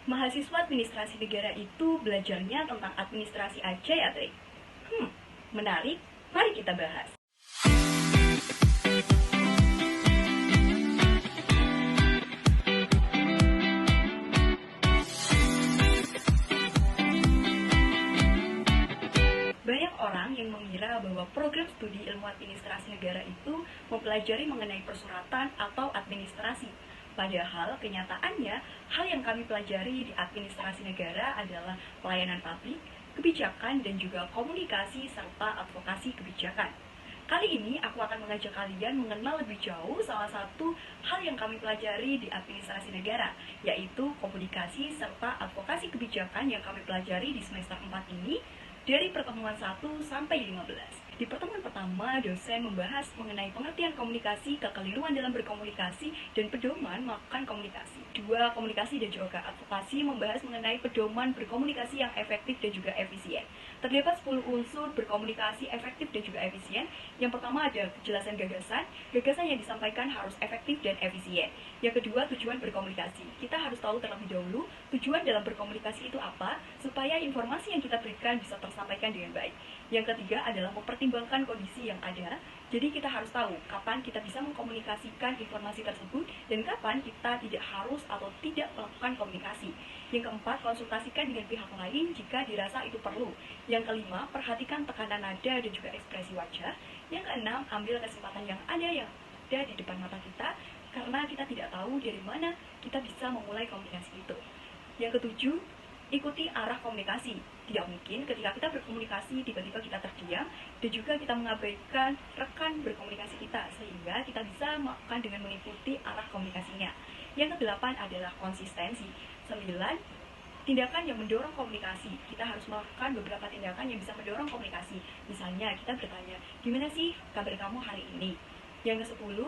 Mahasiswa administrasi negara itu belajarnya tentang administrasi aja ya, Tri? Menarik. Mari kita bahas. Banyak orang yang mengira bahwa program studi ilmu administrasi negara itu mempelajari mengenai persuratan atau administrasi. Padahal kenyataannya, hal yang kami pelajari di administrasi negara adalah pelayanan publik, kebijakan, dan juga komunikasi serta advokasi kebijakan. Kali ini aku akan mengajak kalian mengenal lebih jauh salah satu hal yang kami pelajari di administrasi negara, yaitu komunikasi serta advokasi kebijakan yang kami pelajari di semester 4 ini dari pertemuan 1 sampai 15. Di pertemuan pertama, dosen membahas mengenai pengertian komunikasi, kekeliruan dalam berkomunikasi, dan pedoman melakukan komunikasi. 2. Komunikasi dan juga advokasi membahas mengenai pedoman berkomunikasi yang efektif dan juga efisien. Terdapat 10 unsur berkomunikasi efektif dan juga efisien. Yang pertama ada kejelasan gagasan. Gagasan yang disampaikan harus efektif dan efisien. Yang kedua, tujuan berkomunikasi. Kita harus tahu terlebih dahulu tujuan dalam berkomunikasi itu apa, supaya informasi yang kita berikan bisa tersampaikan dengan baik. Yang ketiga adalah mempertimbangkan kondisi yang ada. Jadi kita harus tahu kapan kita bisa mengkomunikasikan informasi tersebut dan kapan kita tidak harus atau tidak melakukan komunikasi. Yang keempat, konsultasikan dengan pihak lain jika dirasa itu perlu. Yang kelima, perhatikan tekanan nada dan juga ekspresi wajah. Yang keenam, ambil kesempatan yang ada di depan mata kita, karena kita tidak tahu dari mana kita bisa memulai komunikasi itu. Yang ketujuh, ikuti arah komunikasi. Tidak mungkin ketika kita berkomunikasi tiba-tiba kita terdiam dan juga kita mengabaikan rekan berkomunikasi kita, sehingga kita bisa melakukan dengan mengikuti arah komunikasinya. Yang kedelapan adalah konsistensi. 9. Tindakan yang mendorong komunikasi. Kita harus melakukan beberapa tindakan yang bisa mendorong komunikasi. Misalnya kita bertanya, gimana sih kabar kamu hari ini? Yang ke-10,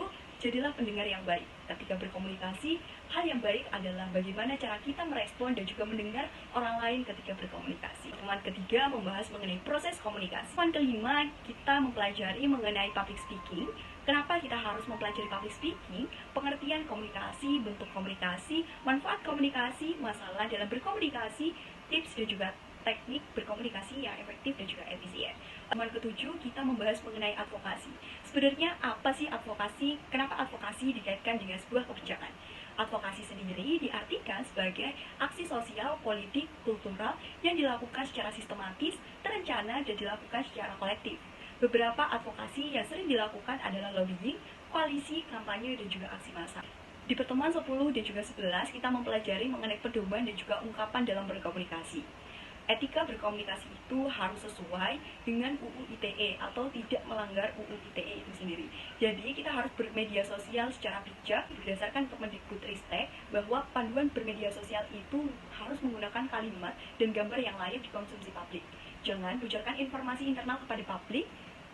jadilah pendengar yang baik. Ketika berkomunikasi, hal yang baik adalah bagaimana cara kita merespon dan juga mendengar orang lain ketika berkomunikasi. Pertemuan ketiga membahas mengenai proses komunikasi. Pertemuan kelima, kita mempelajari mengenai public speaking. Kenapa kita harus mempelajari public speaking? Pengertian komunikasi, bentuk komunikasi, manfaat komunikasi, masalah dalam berkomunikasi, tips dan juga teknik berkomunikasi yang efektif dan juga efisien. Pertemuan ketujuh, kita membahas mengenai advokasi. Sebenarnya apa sih advokasi? Kenapa advokasi dikaitkan dengan sebuah kebijakan? Advokasi sendiri diartikan sebagai aksi sosial, politik, kultural yang dilakukan secara sistematis, terencana, dan dilakukan secara kolektif. Beberapa advokasi yang sering dilakukan adalah lobbying, koalisi, kampanye, dan juga aksi massa. Di pertemuan 10 dan juga 11, kita mempelajari mengenai pedoman dan juga ungkapan dalam berkomunikasi. Etika berkomunikasi itu harus sesuai dengan UU ITE atau tidak melanggar UU ITE itu sendiri. Jadi kita harus bermedia sosial secara bijak berdasarkan Kemendikbudristek bahwa panduan bermedia sosial itu harus menggunakan kalimat dan gambar yang layak dikonsumsi publik. Jangan bocorkan informasi internal kepada publik.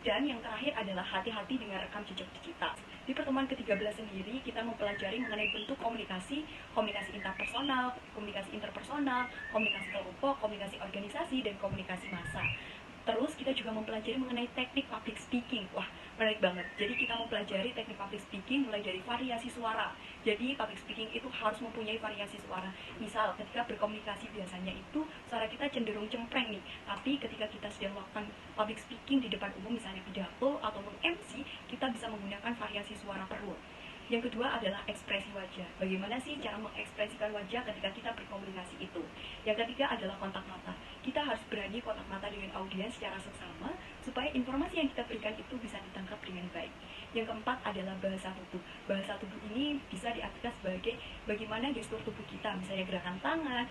Dan yang terakhir adalah hati-hati dengan rekam jejak digital. Di pertemuan ke-13 sendiri, kita mempelajari mengenai bentuk komunikasi, komunikasi interpersonal, komunikasi interpersonal, komunikasi kelompok, komunikasi organisasi, dan komunikasi massa. Terus kita juga mempelajari mengenai teknik public speaking. Wah, menarik banget. Jadi kita mempelajari teknik public speaking mulai dari variasi suara. Jadi public speaking itu harus mempunyai variasi suara. Misal ketika berkomunikasi biasanya itu suara kita cenderung cempreng nih. Tapi ketika kita sedang melakukan public speaking di depan umum, misalnya pidato ataupun MC, kita bisa menggunakan variasi suara perut. Yang kedua adalah ekspresi wajah. Bagaimana sih cara mengekspresikan wajah ketika kita berkomunikasi itu? Yang ketiga adalah kontak mata. Kita harus berani kontak mata dengan audiens secara seksama supaya informasi yang kita berikan itu bisa ditangkap dengan baik. Yang keempat adalah bahasa tubuh. Bahasa tubuh ini bisa diartikan sebagai bagaimana gestur tubuh kita, misalnya gerakan tangan.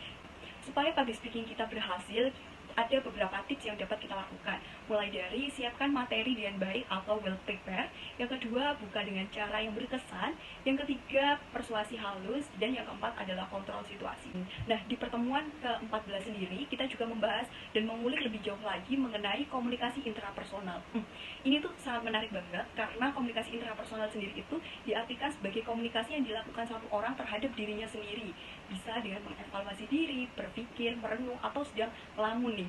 Supaya public speaking kita berhasil, ada beberapa tips yang dapat kita lakukan. Mulai dari siapkan materi dengan baik atau well prepared. Yang kedua, buka dengan cara yang berkesan. Yang ketiga, persuasi halus. Dan yang keempat adalah kontrol situasi. Nah, di pertemuan ke-14 sendiri, kita juga membahas dan mengulik lebih jauh lagi mengenai komunikasi intrapersonal. Ini tuh sangat menarik banget, karena komunikasi intrapersonal sendiri itu diartikan sebagai komunikasi yang dilakukan satu orang terhadap dirinya sendiri. Bisa dengan mengevaluasi diri, berpikir, merenung, atau sedang melamun nih.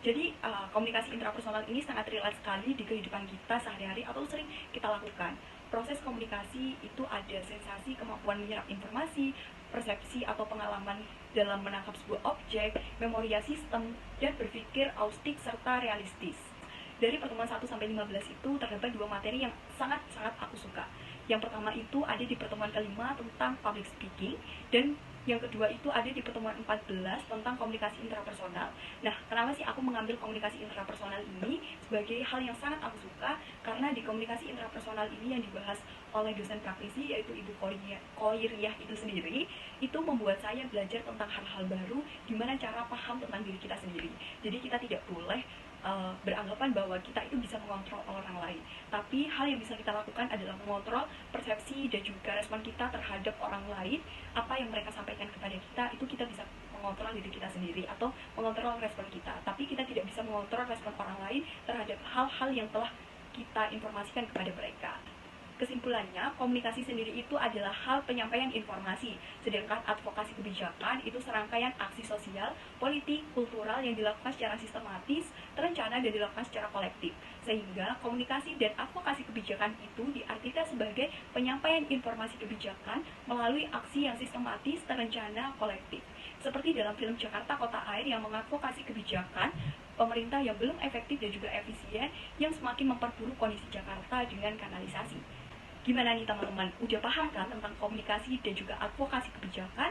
Jadi komunikasi intrapersonal ini sangat relate sekali di kehidupan kita sehari-hari atau sering kita lakukan. Proses komunikasi itu ada sensasi, kemampuan menyerap informasi, persepsi atau pengalaman dalam menangkap sebuah objek, memoria sistem, dan berpikir autistik serta realistis. Dari pertemuan 1 sampai 15 itu terdapat 2 materi yang sangat-sangat aku suka. Yang pertama itu ada di pertemuan kelima tentang public speaking, dan yang kedua itu ada di pertemuan 14 tentang komunikasi intrapersonal. Nah, kenapa sih aku mengambil komunikasi intrapersonal ini sebagai hal yang sangat aku suka? Karena di komunikasi intrapersonal ini yang dibahas oleh dosen praktisi, yaitu Ibu Koiriah itu sendiri, itu membuat saya belajar tentang hal-hal baru, gimana cara paham tentang diri kita sendiri. Jadi kita tidak boleh beranggapan bahwa kita itu bisa mengontrol orang lain, tapi hal yang bisa kita lakukan adalah mengontrol persepsi dan juga respon kita terhadap orang lain. Apa yang mereka sampaikan kepada kita itu kita bisa mengontrol diri kita sendiri atau mengontrol respon kita, tapi kita tidak bisa mengontrol respon orang lain terhadap hal-hal yang telah kita informasikan kepada mereka. Kesimpulannya, komunikasi sendiri itu adalah hal penyampaian informasi, sedangkan advokasi kebijakan itu serangkaian aksi sosial, politik, kultural yang dilakukan secara sistematis, terencana, dan dilakukan secara kolektif. Sehingga komunikasi dan advokasi kebijakan itu diartikan sebagai penyampaian informasi kebijakan melalui aksi yang sistematis, terencana, kolektif. Seperti dalam film Jakarta Kota Air yang mengadvokasi kebijakan pemerintah yang belum efektif dan juga efisien yang semakin memperburuk kondisi Jakarta dengan kanalisasi. Gimana nih teman-teman? Udah paham kan tentang komunikasi dan juga advokasi kebijakan?